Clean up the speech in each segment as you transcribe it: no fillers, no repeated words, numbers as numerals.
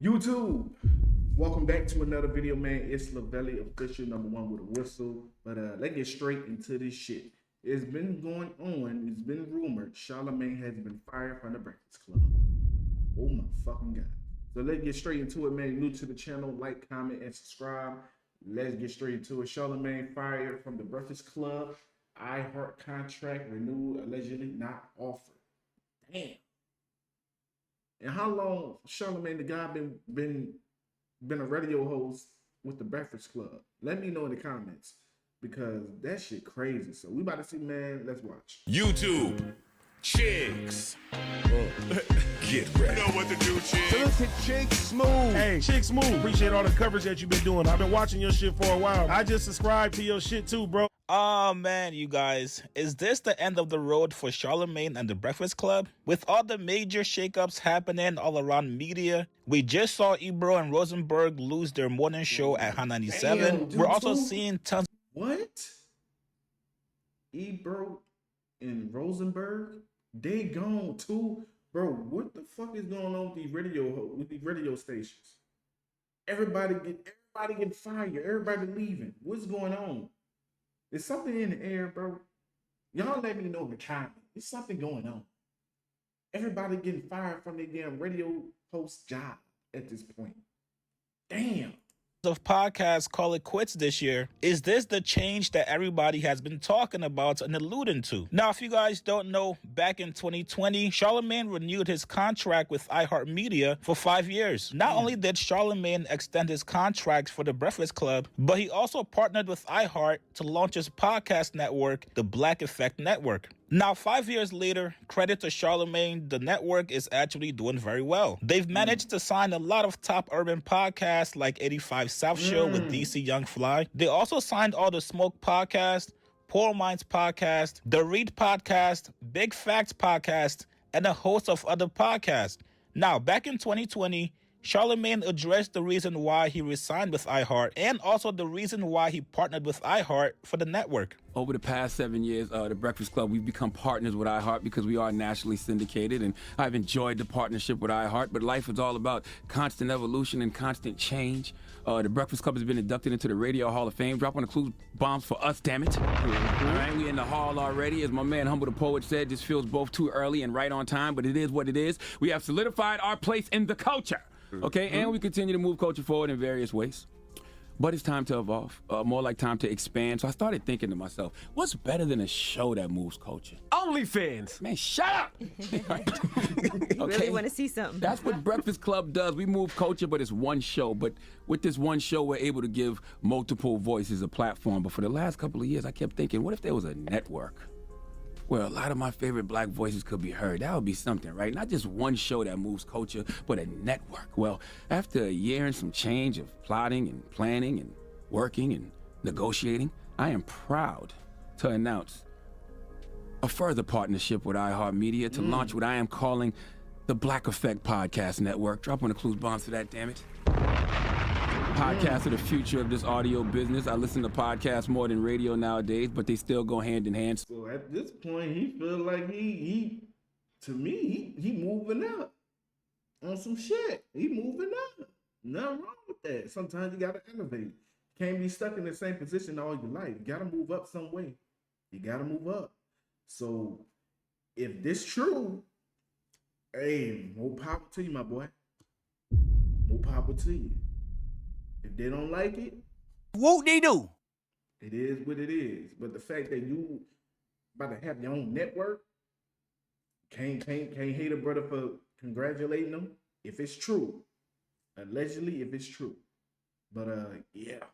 YouTube, welcome back to another video, man. It's Lavelli official #1 with a whistle. But let's get straight into this shit. It's been going on. It's been rumored Charlamagne has been fired from the Breakfast Club. Oh my fucking god! So let's get straight into it, man. New to the channel, like, comment, and subscribe. Let's get straight into it. Charlamagne fired from the Breakfast Club. iHeart contract renewed, allegedly not offered. Damn. And how long Charlamagne the guy been a radio host with the Breakfast Club? Let me know in the comments because that shit crazy. So we about to see, man. Let's watch. YouTube, chicks. Get ready. You know what to do, chicks. Listen, Chick Smooth. Hey, Chick Smooth, appreciate all the coverage that you've been doing. I've been watching your shit for a while. I just subscribed to your shit too, bro. Oh man, you guys, is this the end of the road for Charlamagne and the Breakfast Club? With all the major shakeups happening all around media, we just saw Ebro and Rosenberg lose their morning show at Hot 97. We're also seeing tons. What? Ebro and Rosenberg, they gone too, bro. What the fuck is going on with these radio stations? Everybody getting fired. Everybody leaving. What's going on? There's something in the air, bro. Y'all let me know in the comments. There's something going on. Everybody getting fired from their damn radio host job at this point. Damn. Of podcasts call it quits this year. Is this the change that everybody has been talking about and alluding to? Now, if you guys don't know, back in 2020, Charlamagne renewed his contract with iHeartMedia for 5 years. Not only did Charlamagne extend his contract for the Breakfast Club, but he also partnered with iHeart to launch his podcast network, the Black Effect Network. Now, 5 years later, credit to Charlamagne, the network is actually doing very well. They've managed to sign a lot of top urban podcasts like 85 South Show with DC Young Fly. They also signed all the Smoke Podcast, Poor Minds Podcast, The Read Podcast, Big Facts Podcast, and a host of other podcasts. Now, back in 2020, Charlamagne addressed the reason why he resigned with iHeart and also the reason why he partnered with iHeart for the network. Over the past 7 years, the Breakfast Club, we've become partners with iHeart because we are nationally syndicated, and I've enjoyed the partnership with iHeart, but life is all about constant evolution and constant change. The Breakfast Club has been inducted into the Radio Hall of Fame. Drop on the clue bombs for us, damn it. All right, we in the hall already. As my man Humble the Poet said, this feels both too early and right on time, but it is what it is. We have solidified our place in the culture. Okay, and we continue to move culture forward in various ways. But it's time to evolve, more like time to expand. So I started thinking to myself, what's better than a show that moves culture? OnlyFans. Man, shut up! You really want to see something. That's what Breakfast Club does. We move culture, but it's one show. But with this one show, we're able to give multiple voices a platform. But for the last couple of years, I kept thinking, what if there was a network where a lot of my favorite black voices could be heard? That would be something, right? Not just one show that moves culture, but a network. Well, after a year and some change of plotting and planning and working and negotiating, I am proud to announce a further partnership with iHeartMedia to launch what I am calling the Black Effect Podcast Network. Drop on the clues bombs for that, damn it. Podcasts are the future of this audio business. I listen to podcasts more than radio nowadays, but they still go hand in hand. So at this point, he feel like he moving up on some shit. He moving up. Nothing wrong with that. Sometimes you gotta elevate. Can't be stuck in the same position all your life. You gotta move up some way. You gotta move up. So if this true, hey, more power to you, my boy. More power to you. If they don't like it, Whoop they do. it is what it is. But the fact that you about to have your own network, can't hate a brother for congratulating them if it's true. Allegedly, if it's true. But yeah.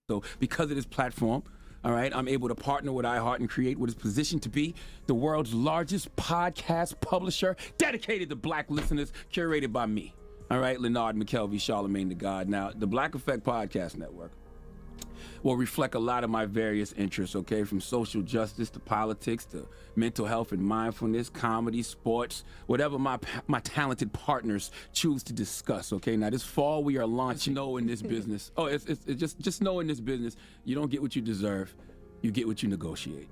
So because of this platform, all right, I'm able to partner with iHeart and create what is positioned to be the world's largest podcast publisher dedicated to black listeners, curated by me. All right, Leonard McKelvey, Charlamagne the God. Now, the Black Effect Podcast Network will reflect a lot of my various interests, okay, from social justice to politics to mental health and mindfulness, comedy, sports, whatever my talented partners choose to discuss, okay? Now, this fall, we are launching. Know in this business, it's just know in this business, you don't get what you deserve, you get what you negotiate,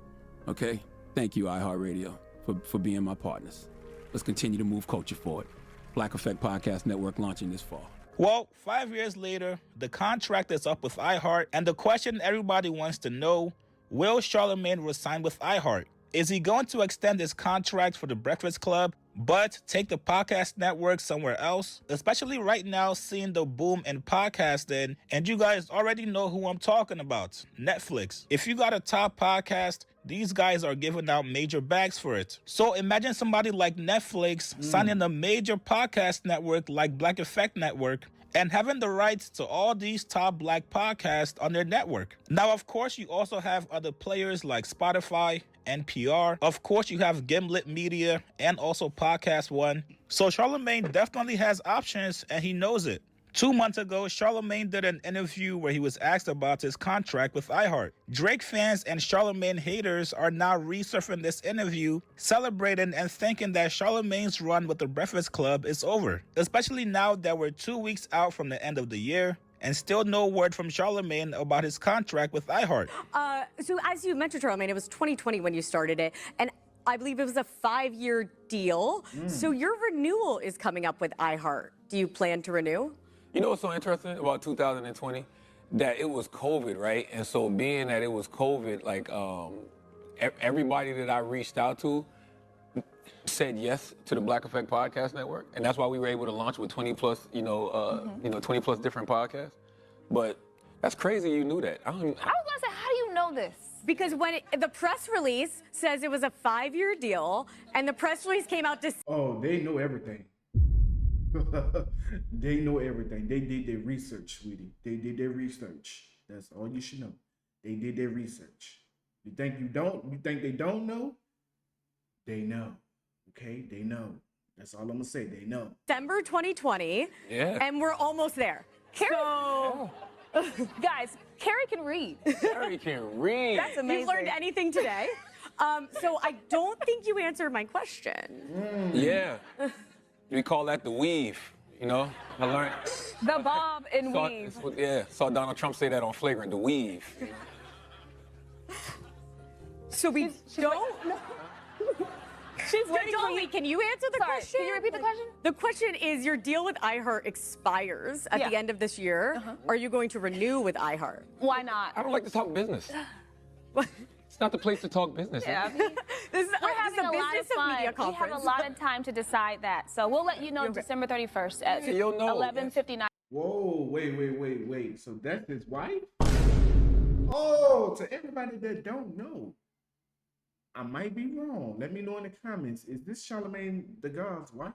okay? Thank you, iHeartRadio, for being my partners. Let's continue to move culture forward. Black Effect Podcast Network launching this fall. Well, 5 years later, the contract is up with iHeart, and the question everybody wants to know, will Charlamagne resign with iHeart? Is he going to extend his contract for the Breakfast Club, but take the podcast network somewhere else? Especially right now, seeing the boom in podcasting, and you guys already know who I'm talking about, Netflix. If you got a top podcast, these guys are giving out major bags for it. So imagine somebody like Netflix signing a major podcast network like Black Effect Network and having the rights to all these top black podcasts on their network. Now, of course, you also have other players like Spotify, NPR. Of course, you have Gimlet Media and also Podcast One. So Charlamagne definitely has options, and he knows it. 2 months ago, Charlamagne did an interview where he was asked about his contract with iHeart. Drake fans and Charlamagne haters are now resurfacing this interview, celebrating and thinking that Charlamagne's run with the Breakfast Club is over, especially now that we're 2 weeks out from the end of the year and still no word from Charlamagne about his contract with iHeart. So as you mentioned, Charlamagne, it was 2020 when you started it, and I believe it was a 5-year deal. So your renewal is coming up with iHeart. Do you plan to renew? You know what's so interesting about 2020? That it was COVID, right? And so being that it was COVID, like everybody that I reached out to said yes to the Black Effect Podcast Network, and that's why we were able to launch with 20 plus, 20 plus different podcasts. But that's crazy. You knew that. I was gonna say, how do you know this? Because when the press release says it was a 5-year deal, and the press release came out to... Oh, they know everything. They know everything. They did their research, sweetie. They did their research. That's all you should know. They did their research. You think you don't? You think they don't know? They know. Okay? They know. That's all I'm gonna say. They know. December 2020. Yeah. And we're almost there. Carrie, So, guys, Carrie can read. Harry can read. That's amazing. you've learned anything today? So I don't think you answered my question. Yeah. We call that the weave. You know, I learned. The bob and weave. Saw Donald Trump say that on Flagrant, the weave. So we don't... She's waiting for you. Dolly, can you answer the Sorry, question? can you repeat the question? The question is, your deal with iHeart expires at the end of this year. Are you going to renew with iHeart? Why not? I don't like to talk business. It's not the place to talk business. Yeah, I mean, This is, we're this having is a lot business of fun. media We conference. have a lot of time to decide that. So we'll let you know December 31st at Yeah, you'll know. 11:59. Whoa, wait. So that's his wife? Oh, to everybody that don't know, I might be wrong. Let me know in the comments. Is this Charlamagne the God's wife?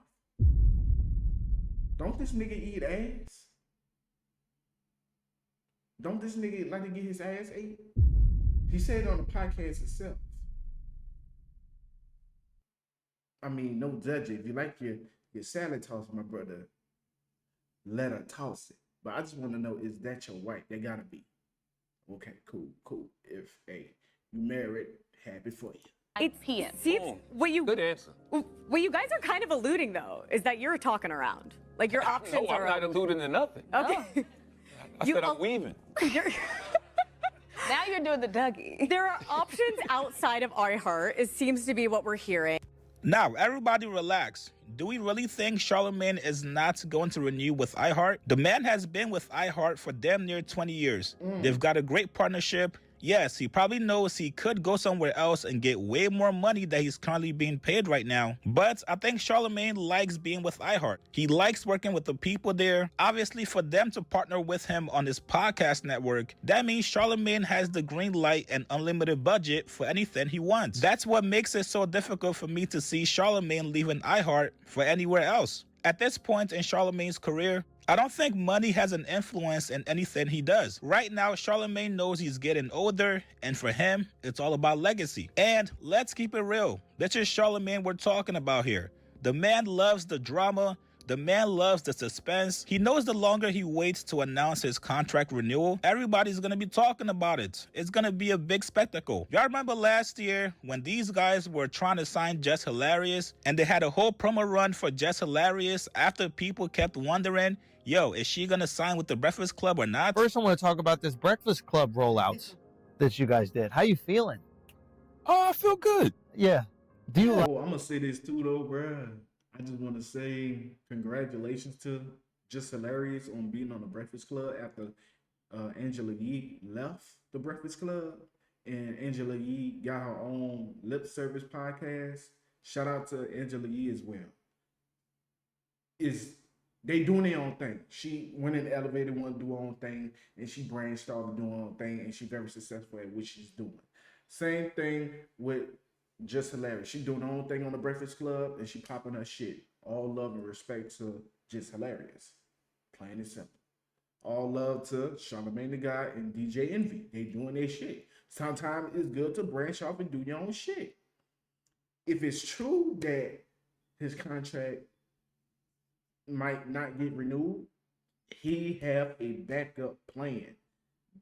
Don't this nigga eat ass? Don't this nigga like to get his ass ate? He said it on the podcast itself. I mean, no judge it. If you like your salad toss, my brother, let her toss it. But I just want to know, is that your wife? They gotta be. Okay, cool. If you married, happy for you. It's PM. See, what you Good answer. what you guys are kind of alluding though is that you're talking around. Like your options No, I'm are. not alluding to nothing. Okay. I said I'm weaving. You're- Now you're doing the Dougie. there are options outside of iHeart. It seems to be what we're hearing. Now, everybody relax. Do we really think Charlamagne is not going to renew with iHeart? The man has been with iHeart for damn near 20 years. They've got a great partnership. Yes, he probably knows he could go somewhere else and get way more money than he's currently being paid right now. But I think Charlamagne likes being with iHeart. He likes working with the people there. Obviously, for them to partner with him on his podcast network, that means Charlamagne has the green light and unlimited budget for anything he wants. That's what makes it so difficult for me to see Charlamagne leaving iHeart for anywhere else. At this point in Charlamagne's career, I don't think money has an influence in anything he does. Right now, Charlamagne knows he's getting older, and for him, it's all about legacy. And let's keep it real. This is Charlamagne we're talking about here. The man loves the drama. The man loves the suspense. He knows the longer he waits to announce his contract renewal, everybody's gonna be talking about it. It's gonna be a big spectacle. Y'all remember last year when these guys were trying to sign Jess Hilarious, and they had a whole promo run for Jess Hilarious after people kept wondering, yo, is she gonna sign with the Breakfast Club or not? First, I want to talk about this Breakfast Club rollouts that you guys did. How you feeling? Oh, I feel good. Yeah. Do you like? Oh, I'm gonna say this too, though, bruh. I just want to say congratulations to just hilarious on being on the Breakfast Club after Angela Yee left the Breakfast Club, and Angela Yee got her own lip service podcast. Shout out to Angela Yee as well. They doing their own thing. She went in the elevator, wanted to do her own thing, and she branched off doing her own thing, and she's very successful at what she's doing. Same thing with Just Hilarious. She doing her own thing on the Breakfast Club, and she popping her shit. All love and respect to Just Hilarious. Plain and simple. All love to Charlamagne the God and DJ Envy. They doing their shit. Sometimes it's good to branch off and do your own shit. If it's true that his contract might not get renewed, he have a backup plan.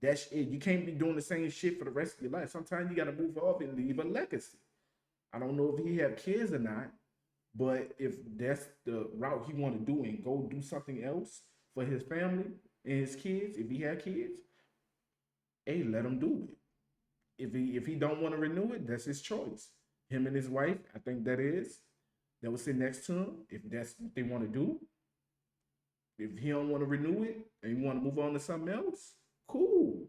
That's it. You can't be doing the same shit for the rest of your life. Sometimes you got to move off and leave a legacy. I don't know if he have kids or not, but if that's the route he want to do and go do something else for his family and his kids, if he have kids, hey, let him do it. If he don't want to renew it, that's his choice. Him and his wife, I think that will sit next to him if that's what they want to do. If he don't want to renew it and he want to move on to something else, cool.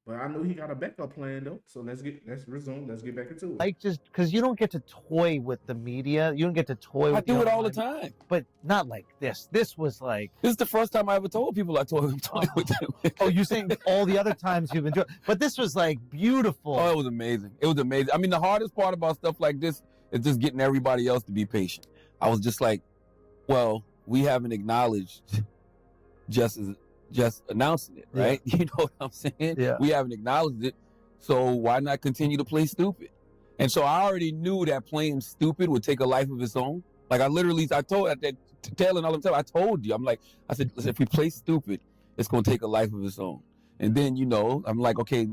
But I know he got a backup plan though. So let's resume. Let's get back into it. Like, just because you don't get to toy with the media, you don't get to toy. I with do it all the online, time. but not like this. This was like. This is the first time I ever told people I'm toying with them. Oh, you're saying all the other times you've enjoyed, but this was like beautiful. Oh, it was amazing. It was amazing. I mean, the hardest part about stuff like this is just getting everybody else to be patient. I was just like, well, we haven't acknowledged just announcing it, right? You know what I'm saying? Yeah. We haven't acknowledged it, so why not continue to play stupid? And so I already knew that playing stupid would take a life of its own. Like I told that telling all the time, I told you, I said, listen, if we play stupid, it's gonna take a life of its own. And then I'm like, okay,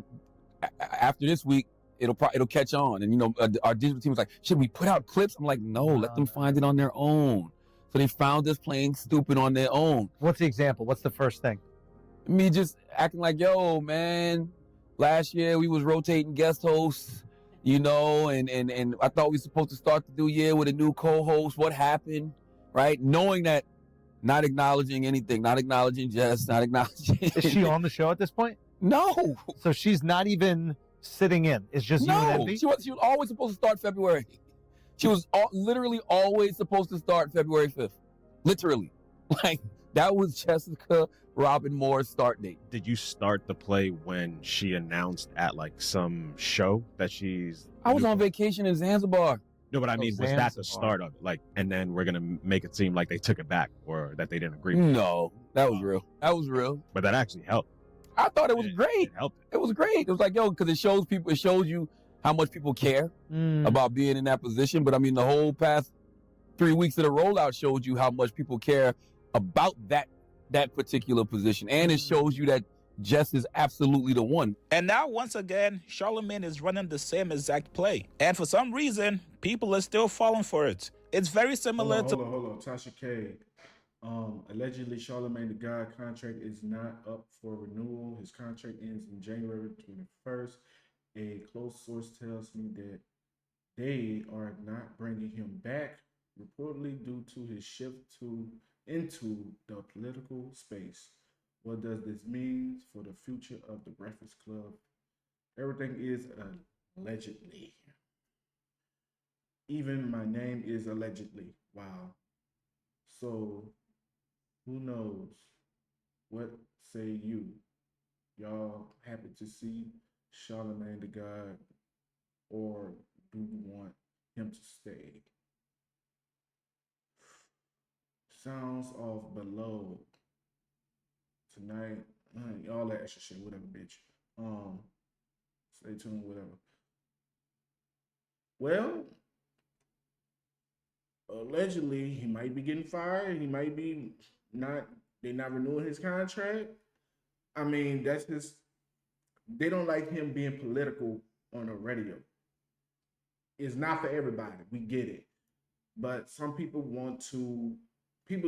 after this week, it'll catch on. And our digital team was like, should we put out clips? I'm like, no, let them find it on their own. So they found us playing stupid on their own. What's the example? What's the first thing? Me just acting like, yo, man, last year we was rotating guest hosts, and I thought we were supposed to start the new year with a new co-host. What happened, right? Knowing that, not acknowledging anything, not acknowledging Jess, not acknowledging. Is she on the show at this point? No. So she's not even sitting in. It's just you and Envy? She was always supposed to start February. She was literally always supposed to start February 5th. Literally. Like, that was Jessica Robin Moore's start date. Did you start the play when she announced at like some show that she's... I was on vacation in Zanzibar. No, but I mean, was that the start of it? Like, and then we're going to make it seem like they took it back or that they didn't agree with it? No, that was real. That was real. But that actually helped. I thought it was great. It helped. It was great. It was like, yo, because it shows you how much people care about being in that position. But I mean, the whole past 3 weeks of the rollout showed you how much people care about that particular position. And it shows you that Jess is absolutely the one. And now, once again, Charlamagne is running the same exact play. And for some reason, people are still falling for it. It's very similar to... Hold on. Tasha K. Allegedly, Charlamagne the God contract is not up for renewal. His contract ends in January 21st. A close source tells me that they are not bringing him back, reportedly due to his shift into the political space. What does this mean for the future of the Breakfast Club? Everything is allegedly. Even my name is allegedly. Wow. So, who knows? What say you? Y'all happy to see Charlamagne the God, or do you want him to stay? Sounds off below. Tonight, all that extra shit, whatever, bitch. Stay tuned, whatever. Well, allegedly, he might be getting fired. He might be they're not renewing his contract. I mean, that's just, they don't like him being political on the radio. It's not for everybody. We get it. But some people want to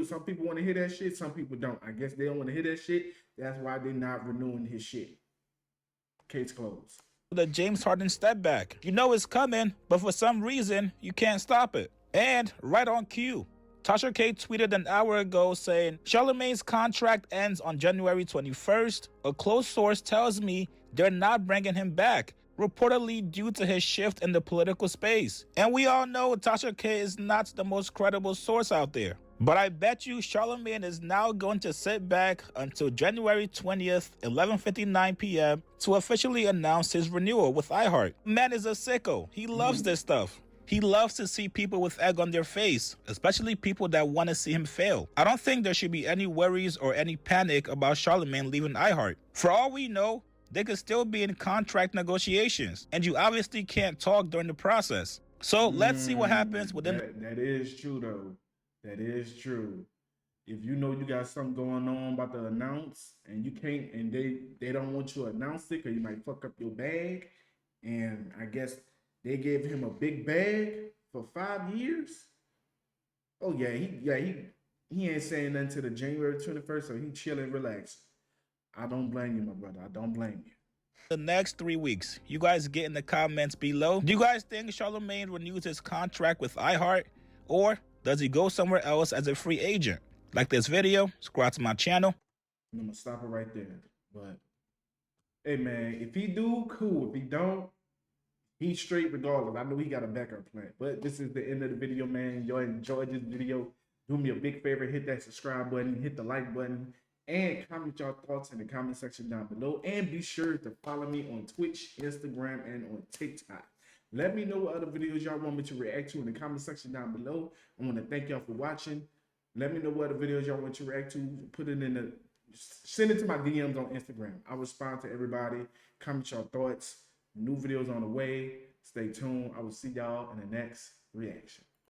some people want to hear that shit. Some people don't. I guess they don't want to hear that shit. That's why they're not renewing his shit. Case closed. The James Harden step back. You know it's coming, but for some reason, you can't stop it. And right on cue, Tasha K tweeted an hour ago saying, Charlamagne's contract ends on January 21st. A close source tells me they're not bringing him back, reportedly due to his shift in the political space. And we all know Tasha K is not the most credible source out there. But I bet you Charlamagne is now going to sit back until January 20th, 11:59 p.m. to officially announce his renewal with iHeart. Man is a sicko. He loves this stuff. He loves to see people with egg on their face, especially people that want to see him fail. I don't think there should be any worries or any panic about Charlamagne leaving iHeart. For all we know, they could still be in contract negotiations, and you obviously can't talk during the process. So let's see what happens within. That is true, though. That is true. If you know you got something going on about to announce, and you can't, and they don't want you to announce it, because you might fuck up your bag, and I guess they gave him a big bag for 5 years. Oh yeah, he ain't saying nothing to the January 21st, so he chilling, relaxing. I don't blame you, my brother. I don't blame you. The next 3 weeks, you guys get in the comments below. Do you guys think Charlamagne renews his contract with iHeart, or does he go somewhere else as a free agent? Like this video, subscribe to my channel. I'm gonna stop it right there. But hey man, if he do, cool. If he don't, he's straight regardless. I know he got a backup plan. But this is the end of the video, man. Y'all enjoyed this video. Do me a big favor, hit that subscribe button, hit the like button, and comment your thoughts in the comment section down below. And be sure to follow me on Twitch, Instagram, and on TikTok. Let me know what other videos y'all want me to react to in the comment section down below. I want to thank y'all for watching. Let me know what other videos y'all want to react to. Put it in the, send it to my DMs on Instagram. I respond to everybody. Comment your thoughts. New videos on the way. Stay tuned. I will see y'all in the next reaction.